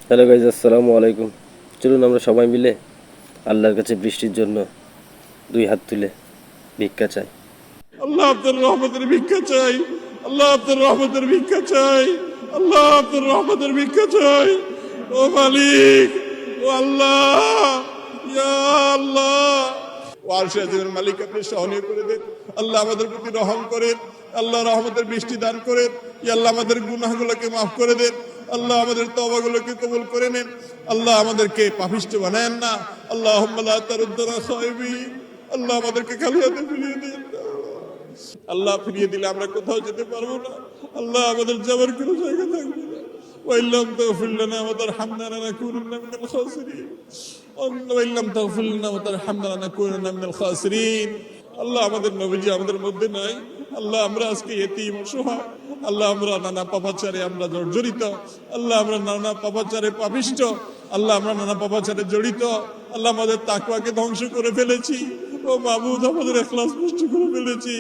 Hello guys, আসসালামু আলাইকুম। চলুন আমরা সবাই মিলে আল্লাহর কাছে বৃষ্টির জন্য দুই হাত তুলে ভিক্ষা চাই। আল্লাহ আপনার রহমতের ভিক্ষা চাই। আল্লাহ আপনার রহমতের ভিক্ষা চাই। আল্লাহ আপনার রহমতের ভিক্ষা চাই। ও মালিক, ও আল্লাহ, ইয়া আল্লাহ, ও আরশে আজিমের মালিক, আপনি সহনীয় করে দেন। আল্লাহ আমাদের প্রতি রহম করেন। আল্লাহ রহমতের বৃষ্টি দান করেন। ইয়া আল্লাহ আমাদের গুনাহগুলোকে মাফ করে দেন। আল্লাহ আমাদের তওবাগুলোকে কবুল করে নেন। আল্লাহ আমাদেরকে পাপিষ্ঠ বানায়েন না। আল্লাহুম্মা লা তারুদ্দানা খায়বিন। আল্লাহ আমাদেরকে খালি হাতে ফিরিয়ে দিন। আল্লাহ ফিরিয়ে দিলে আমরা কোথাও যেতে পারবো না। আল্লাহ আমাদের যাবার কোনো জায়গা থাকবে না। ওয়াইন লাম তাগফির লানা ওয়া তারহামনা লানাকুনান্না মিনাল খাসিরিন। ওয়াইন লাম তাগফির লানা ওয়া তারহামনা লানাকুনান্না মিনাল খাসিরিন। আল্লাহ আমাদের নবীজি আমাদের মধ্যে নাই। আল্লাহ আমরা আজকে এতিম অসহায়। আল্লাহ আমরা নানা পাপাচারে আমরা জর্জরিত। আল্লাহ আমরা নানা পাপাচারে পাপিষ্ঠ। আল্লাহ আমরা নানা পাপাচারে জড়িত। আল্লাহ আমাদের তাকওয়াকে ধ্বংস করে ফেলেছি। ও মাবুদ, আমাদের ইখলাস নষ্ট করে ফেলেছি।